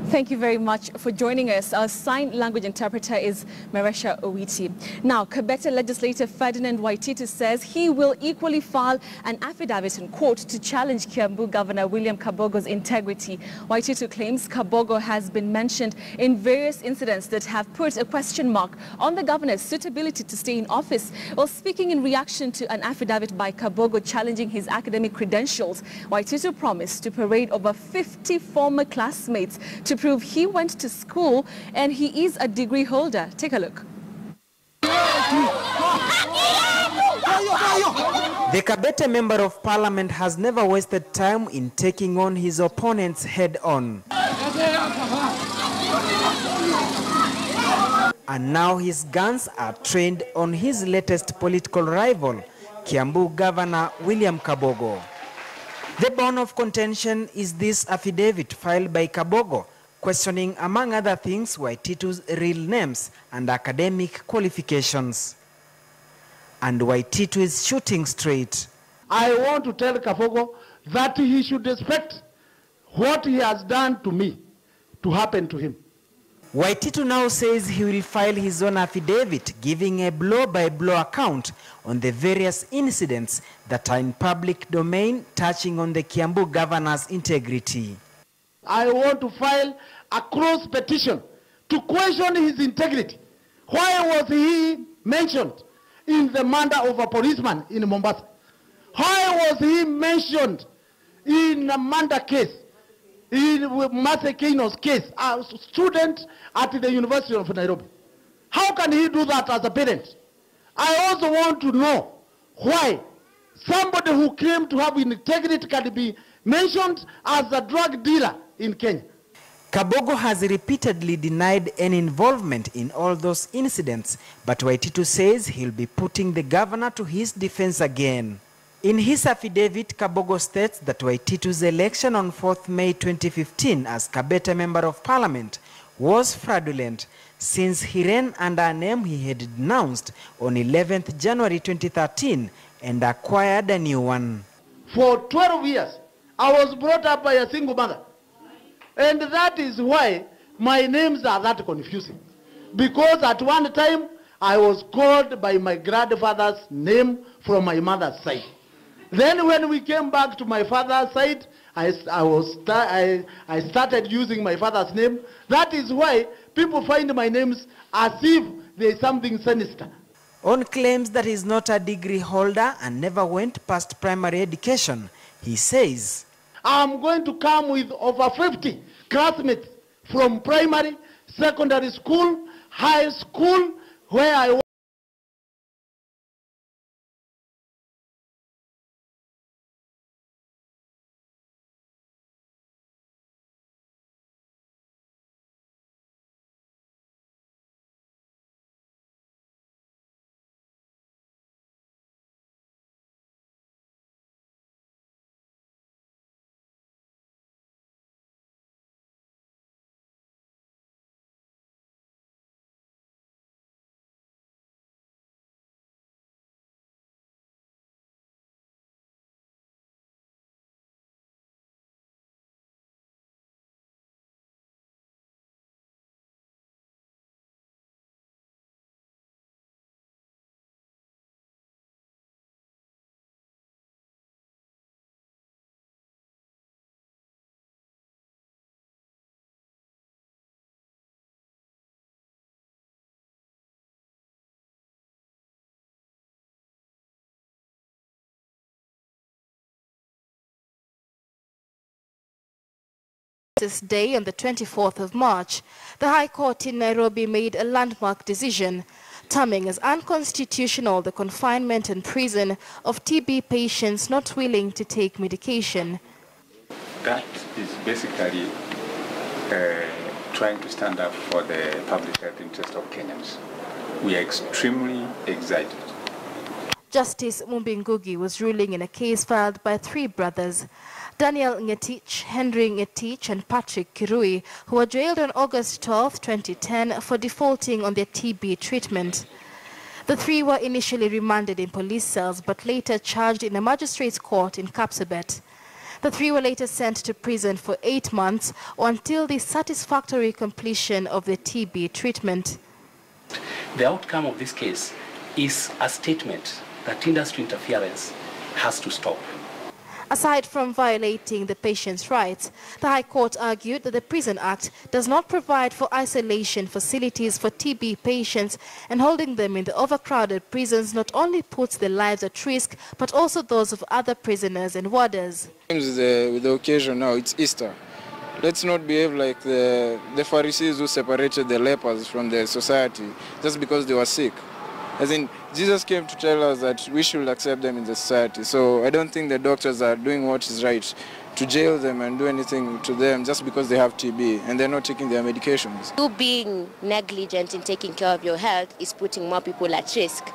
Thank you very much for joining us. Our sign language interpreter is Maresha Owiti. Now, Kabete legislator Ferdinand Waititu says he will equally file an affidavit in court to challenge Kiambu Governor William Kabogo's integrity. Waititu claims Kabogo has been mentioned in various incidents that have put a question mark on the governor's suitability to stay in office. While speaking in reaction to an affidavit by Kabogo challenging his academic credentials, Waititu promised to parade over 50 former classmates to prove he went to school and he is a degree holder. Take a look. The Kabete Member of Parliament has never wasted time in taking on his opponents head-on. And now his guns are trained on his latest political rival, Kiambu Governor William Kabogo. The bone of contention is this affidavit filed by Kabogo, questioning, among other things, Waititu's real names and academic qualifications. And Waititu is shooting straight. I want to tell Kabogo that he should expect what he has done to me to happen to him. Waititu now says he will file his own affidavit, giving a blow-by-blow account on the various incidents that are in public domain touching on the Kiambu governor's integrity. I want to file a cross petition to question his integrity. Why was he mentioned in the murder of a policeman in Mombasa? Why was he mentioned in a murder case, in Masekino's case, a student at the University of Nairobi? How can he do that as a parent? I also want to know why somebody who claimed to have integrity can be mentioned as a drug dealer in Kenya. Kabogo has repeatedly denied any involvement in all those incidents, but Waititu says he'll be putting the governor to his defense again. In his affidavit, Kabogo states that Waititu's election on 4th May 2015 as Kabete Member of Parliament was fraudulent, since he ran under a name he had denounced on 11th January 2013 and acquired a new one. For 12 years, I was brought up by a single mother. And that is why my names are that confusing. Because at one time, I was called by my grandfather's name from my mother's side. Then when we came back to my father's side, I started using my father's name. That is why people find my names as if there is something sinister. On claims that he's not a degree holder and never went past primary education, he says, I'm going to come with over 50 classmates from primary, secondary school, high school, where I was. This day, on the 24th of March, the High Court in Nairobi made a landmark decision, terming as unconstitutional the confinement and prison of TB patients not willing to take medication. That is basically trying to stand up for the public health interest of Kenyans. We are extremely excited. Justice Mumbingugi was ruling in a case filed by three brothers, Daniel Ngetich, Henry Ngetich, and Patrick Kirui, who were jailed on August 12, 2010 for defaulting on their TB treatment. The three were initially remanded in police cells but later charged in a magistrate's court in Kapsabet. The three were later sent to prison for 8 months or until the satisfactory completion of the TB treatment. The outcome of this case is a statement that industry interference has to stop. Aside from violating the patient's rights, the High Court argued that the Prison Act does not provide for isolation facilities for TB patients, and holding them in the overcrowded prisons not only puts their lives at risk, but also those of other prisoners and warders. With the occasion now, it's Easter. Let's not behave like the Pharisees who separated the lepers from the society just because they were sick. As in, Jesus came to tell us that we should accept them in the society. So I don't think the doctors are doing what is right to jail them and do anything to them just because they have TB and they're not taking their medications. You being negligent in taking care of your health is putting more people at risk.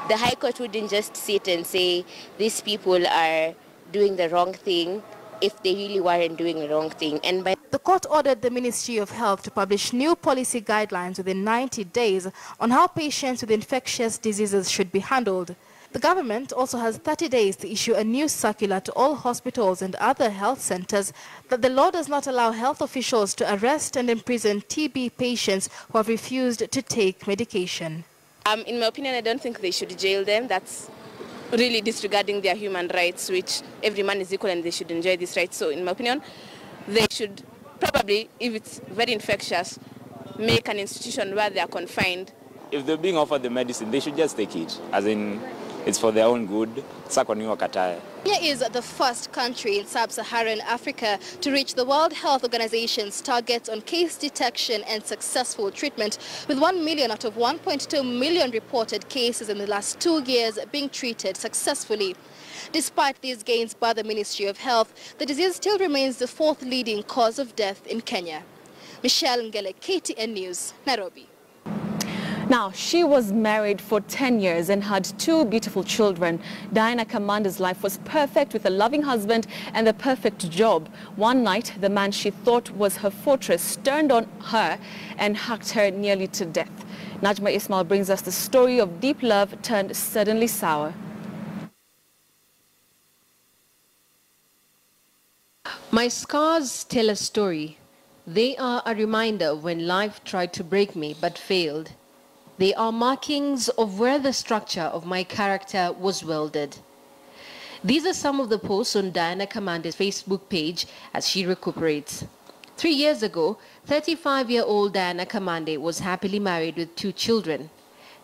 The High Court wouldn't just sit and say these people are doing the wrong thing if they really weren't doing the wrong thing. And by the court ordered the Ministry of Health to publish new policy guidelines within 90 days on how patients with infectious diseases should be handled. The government also has 30 days to issue a new circular to all hospitals and other health centers that the law does not allow health officials to arrest and imprison TB patients who have refused to take medication. in my opinion, I don't think they should jail them. That's really disregarding their human rights, which every man is equal and they should enjoy these rights. So in my opinion, they should probably, if it's very infectious, make an institution where they are confined. If they're being offered the medicine, they should just take it, as in it's for their own good. Kenya is the first country in Sub-Saharan Africa to reach the World Health Organization's targets on case detection and successful treatment, with 1 million out of 1.2 million reported cases in the last 2 years being treated successfully. Despite these gains by the Ministry of Health, the disease still remains the 4th leading cause of death in Kenya. Michelle Ngele, KTN News, Nairobi. Now, she was married for 10 years and had 2 beautiful children. Diana Kamande's life was perfect, with a loving husband and the perfect job. One night, the man she thought was her fortress turned on her and hacked her nearly to death. Najma Ismail brings us the story of deep love turned suddenly sour. My scars tell a story. They are a reminder when life tried to break me but failed. They are markings of where the structure of my character was welded. These are some of the posts on Diana Kamande's Facebook page as she recuperates. 3 years ago, 35-year-old Diana Kamande was happily married with 2 children.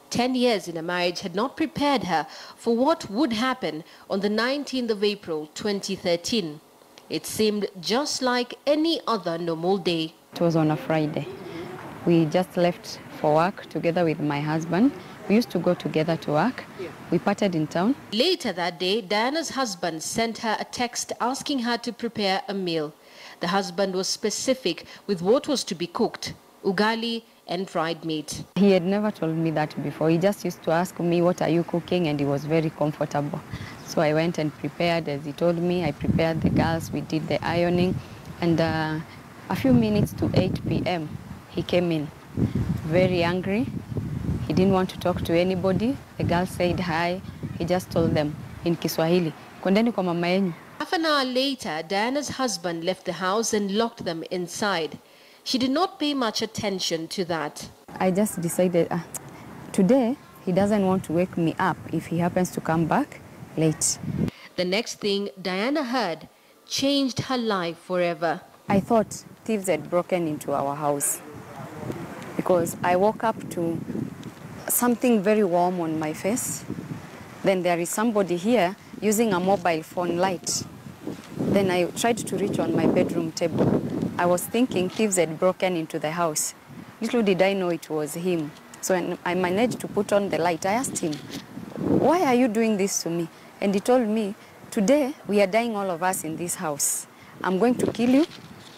10 years in a marriage had not prepared her for what would happen on the 19th of April 2013. It seemed just like any other normal day. It was on a Friday. We just left for work together with my husband. We used to go together to work. We parted in town. Later that day, Diana's husband sent her a text asking her to prepare a meal. The husband was specific with what was to be cooked: ugali and fried meat. He had never told me that before. He just used to ask me, "What are you cooking?" And he was very comfortable. So I went and prepared as he told me. I prepared the girls, we did the ironing, and a few minutes to 8 p.m. he came in, very angry. He didn't want to talk to anybody. The girls said hi. He just told them in Kiswahili, "Kwendeni kwa mama yenu." Half an hour later, Diana's husband left the house and locked them inside. She did not pay much attention to that. I just decided, today he doesn't want to wake me up if he happens to come back late. The next thing Diana heard changed her life forever. I thought thieves had broken into our house because I woke up to something very warm on my face. Then there is somebody here using a mobile phone light. Then I tried to reach on my bedroom table. I was thinking thieves had broken into the house. Little did I know it was him. So when I managed to put on the light, I asked him, "Why are you doing this to me?" And he told me, "Today we are dying, all of us in this house. I'm going to kill you,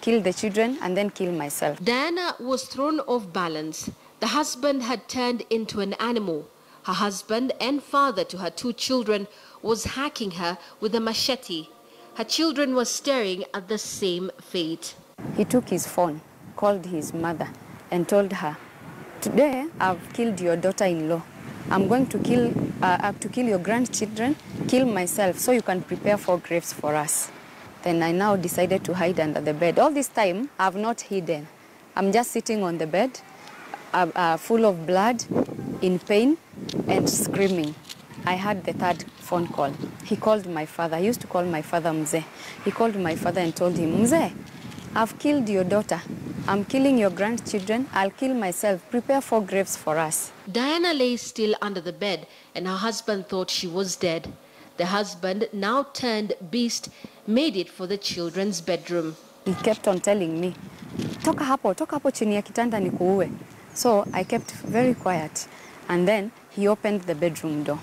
kill the children, and then kill myself." Diana was thrown off balance. The husband had turned into an animal. Her husband and father to her 2 children was hacking her with a machete. Her children were staring at the same fate. He took his phone, called his mother, and told her, "Today I've killed your daughter-in-law. I'm going to kill your grandchildren, kill myself, so you can prepare 4 graves for us." Then I now decided to hide under the bed. All this time, I've not hidden. I'm just sitting on the bed, full of blood, in pain, and screaming. I had the third phone call. He called my father. I used to call my father Mzee. He called my father and told him, Mzee, I've killed your daughter. I'm killing your grandchildren. I'll kill myself. Prepare 4 graves for us. Diana lay still under the bed and her husband thought she was dead. The husband, now turned beast, made it for the children's bedroom. He kept on telling me, toka hapo chini ya kitanda nikuue. So I kept very quiet. And then he opened the bedroom door.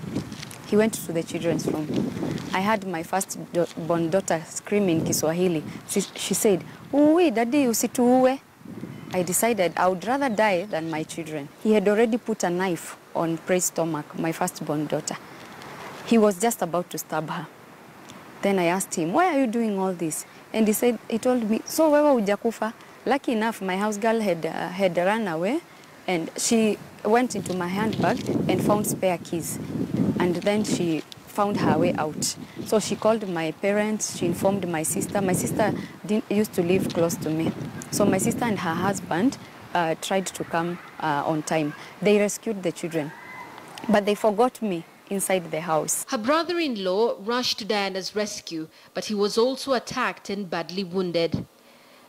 He went to the children's room. I had my first-born daughter screaming Kiswahili. She said, "Uwe, daddy, usituue." I decided I would rather die than my children. He had already put a knife on Pray's stomach, my first-born daughter. He was just about to stab her. Then I asked him, why are you doing all this? And he told me, so wewe hujakufa. Lucky enough, my house girl had run away, and she went into my handbag and found spare keys. And then she found her way out. So she called my parents, she informed my sister. My sister used to live close to me. So my sister and her husband tried to come on time. They rescued the children, but they forgot me inside the house. Her brother-in-law rushed to Diana's rescue, but he was also attacked and badly wounded.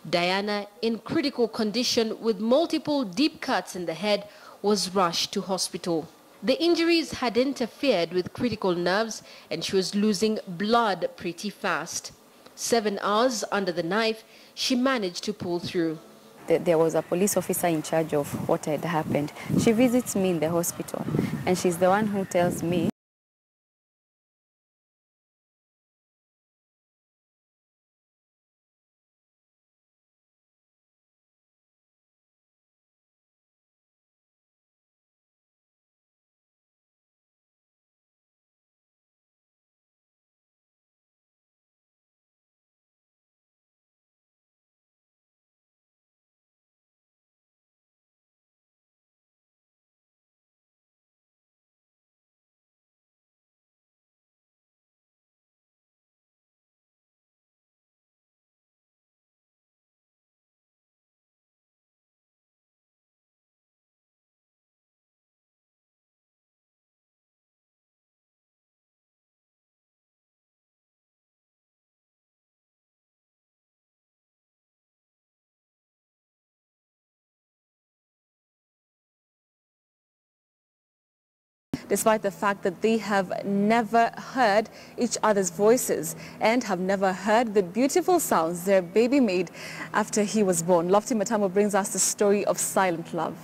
Diana, in critical condition with multiple deep cuts in the head, was rushed to hospital. The injuries had interfered with critical nerves and she was losing blood pretty fast. 7 hours under the knife, she managed to pull through. There was a police officer in charge of what had happened. She visits me in the hospital, and she's the one who tells me despite the fact that they have never heard each other's voices and have never heard the beautiful sounds their baby made after he was born. Lofty Matamo brings us the story of silent love.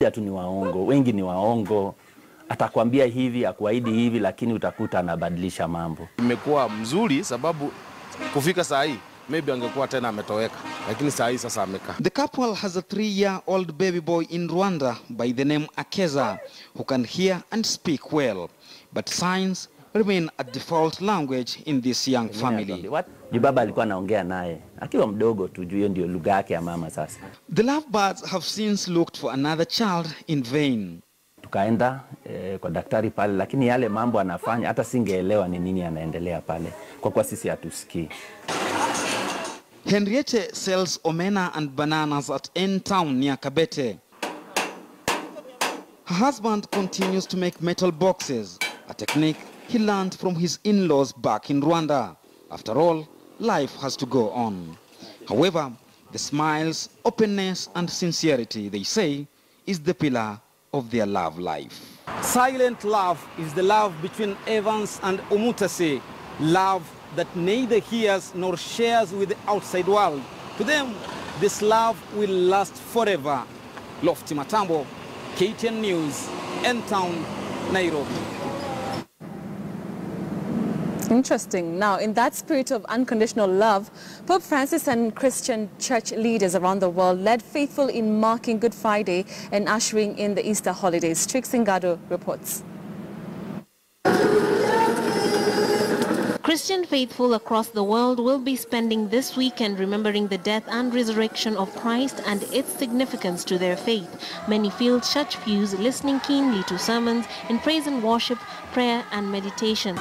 utasikia tu ni waongo, wengi ni waongo. Atakwambia hivi, akuahidi hivi, lakini utakuta anabadilisha mambo. Imekuwa mzuri sababu kufika saa hii maybe angekuwa tena ametoweka, lakini saa hii sasa amekaa. The couple has a 3-year-old baby boy in Rwanda by the name Akeza, who can hear and speak well, but signs remain a default language in this young family. Baba alikuwa anaongea naye akiwa mdogo tu, hiyo ndio lugha yake ya mama sasa. The lovebirds have since looked for another child in vain. Tukaenda kwa daktari pale, lakini yale mambo anafanya hata singeelewa ni nini anaendelea pale, kwa sisi hatusikii. Henriette sells omena and bananas at N Town near Kabete. Her husband continues to make metal boxes, a technique he learned from his in-laws back in Rwanda. After all, life has to go on. However, the smiles, openness and sincerity, they say, is the pillar of their love life. Silent love is the love between Evans and Omutase, love that neither hears nor shares with the outside world. To them, this love will last forever. Lofty Matambo, KTN News, N-Town, Nairobi. Interesting. Now, in that spirit of unconditional love, Pope Francis and Christian church leaders around the world led faithful in marking Good Friday and ushering in the Easter holidays. Trix Ngado reports. Christian faithful across the world will be spending this weekend remembering the death and resurrection of Christ and its significance to their faith. Many filled church pews listening keenly to sermons in praise and worship, prayer and meditation.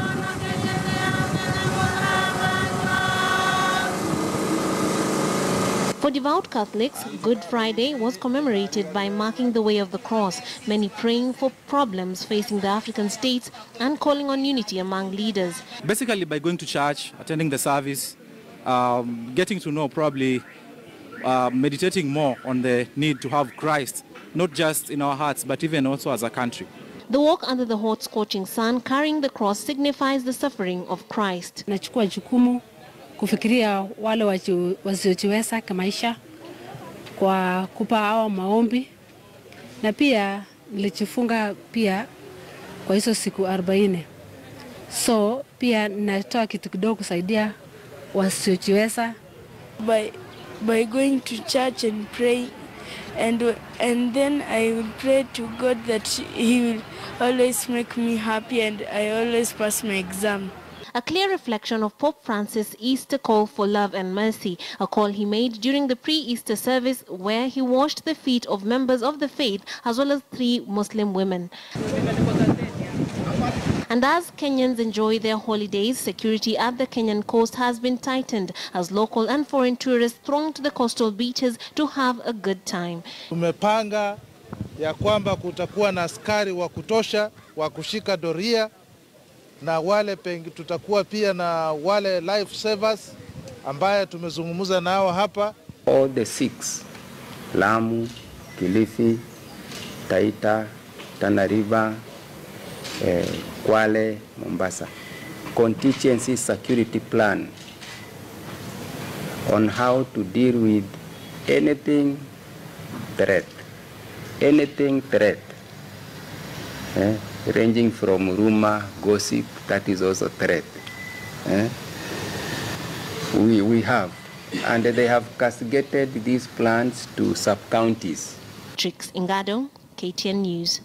For devout Catholics, Good Friday was commemorated by marking the way of the cross, many praying for problems facing the African states and calling on unity among leaders. Basically by going to church, attending the service, getting to know probably, meditating more on the need to have Christ, not just in our hearts, but even also as a country. The walk under the hot scorching sun carrying the cross signifies the suffering of Christ. Nachukua jukumu kufikiria wale wasiojiweza kimaisha kwa kupa hao maombi, na pia nilijifunga pia kwa hizo siku 40. So pia natoa kitu kidogo kusaidia wasiojiweza by going to church and pray, and then I will pray to God that he will always make me happy and I always pass my exam. A clear reflection of Pope Francis' Easter call for love and mercy, a call he made during the pre-Easter service where he washed the feet of members of the faith as well as 3 Muslim women. And as Kenyans enjoy their holidays, security at the Kenyan coast has been tightened as local and foreign tourists throng to the coastal beaches to have a good time. Tumepanga ya kwamba kutakuwa na askari wa kutosha wa kushika doria, na wale tutakuwa pia na wale life savers ambaye tumezungumza nao hapa. All the 6, Lamu, Kilifi, Taita, Tana River, Kwale, Mombasa, contingency security plan on how to deal with anything threat, ranging from rumor, gossip, that is also threat. We have, and they have castigated these plans to sub-counties. Trix Ngado, KTN News.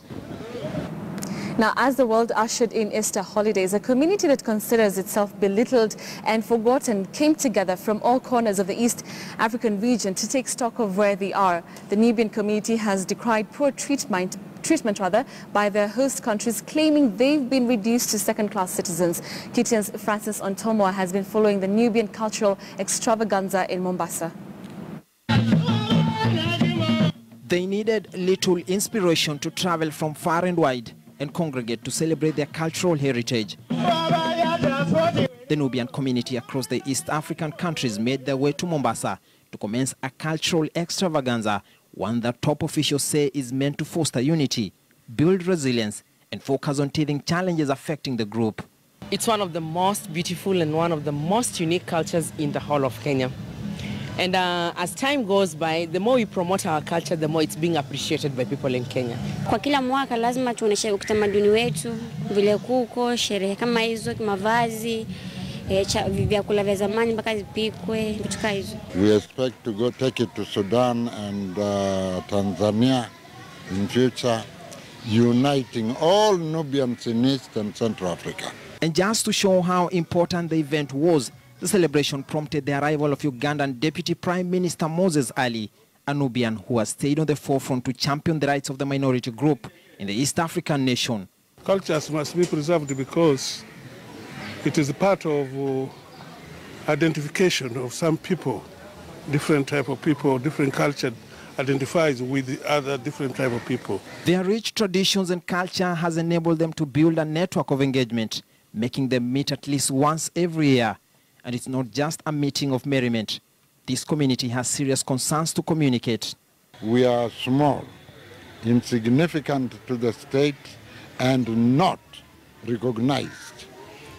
Now, as the world ushered in Easter holidays, a community that considers itself belittled and forgotten came together from all corners of the East African region to take stock of where they are. The Nubian community has decried poor treatment by their host countries, claiming they've been reduced to second-class citizens. KTN's Francis Ontomoa has been following the Nubian cultural extravaganza in Mombasa. They needed little inspiration to travel from far and wide and congregate to celebrate their cultural heritage. The Nubian community across the East African countries made their way to Mombasa to commence a cultural extravaganza, one that top officials say is meant to foster unity, build resilience, and focus on teething challenges affecting the group. It's one of the most beautiful and one of the most unique cultures in the whole of Kenya. And as time goes by, the more we promote our culture, the more it's being appreciated by people in Kenya. Kwa kila mwaka lazima tuoneshe utamaduni wetu, vile kuko, sherehe kama hizo, mavazi, vyakula vya zamani mpaka zipikwe, vitu kama hizo. We expect to go take it to Sudan and Tanzania in future, uniting all Nubians in East and Central Africa. And just to show how important the event was, the celebration prompted the arrival of Ugandan Deputy Prime Minister Moses Ali, a Nubian who has stayed on the forefront to champion the rights of the minority group in the East African nation. Cultures must be preserved because it is a part of identification of some people, different type of people, different culture identifies with the other different type of people. Their rich traditions and culture has enabled them to build a network of engagement, making them meet at least once every year. And it's not just a meeting of merriment. This community has serious concerns to communicate. We are small, insignificant to the state, and not recognized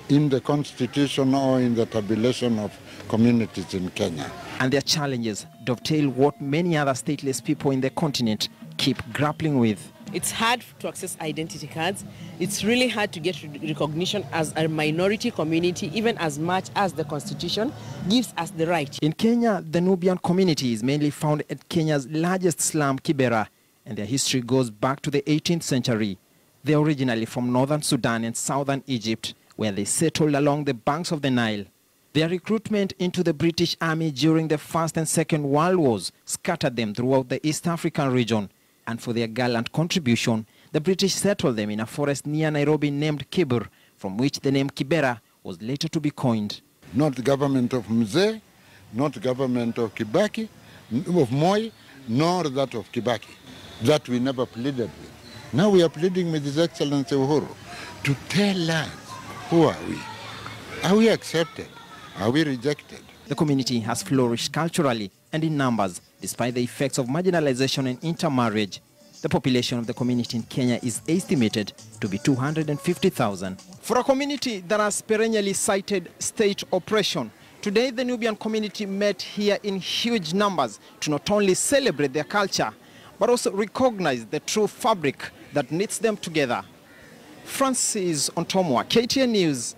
in the constitution or in the tabulation of communities in Kenya. And their challenges dovetail what many other stateless people in the continent keep grappling with. It's hard to access identity cards. It's really hard to get recognition as a minority community, even as much as the Constitution gives us the right. In Kenya, the Nubian community is mainly found at Kenya's largest slum, Kibera, and their history goes back to the 18th century. They're originally from northern Sudan and southern Egypt, where they settled along the banks of the Nile. Their recruitment into the British Army during the First and Second World Wars scattered them throughout the East African region. And for their gallant contribution, the British settled them in a forest near Nairobi named Kibur, from which the name Kibera was later to be coined. Not the government of Mzee, not the government of Kibaki, of Moi, nor that of Kibaki. That we never pleaded with. Now we are pleading with His Excellency Uhuru to tell us, who are we? Are we accepted? Are we rejected? The community has flourished culturally and in numbers, despite the effects of marginalization and intermarriage. The population of the community in Kenya is estimated to be 250,000. For a community that has perennially cited state oppression, today the Nubian community met here in huge numbers to not only celebrate their culture, but also recognize the true fabric that knits them together. Francis Ontomwa, KTN News,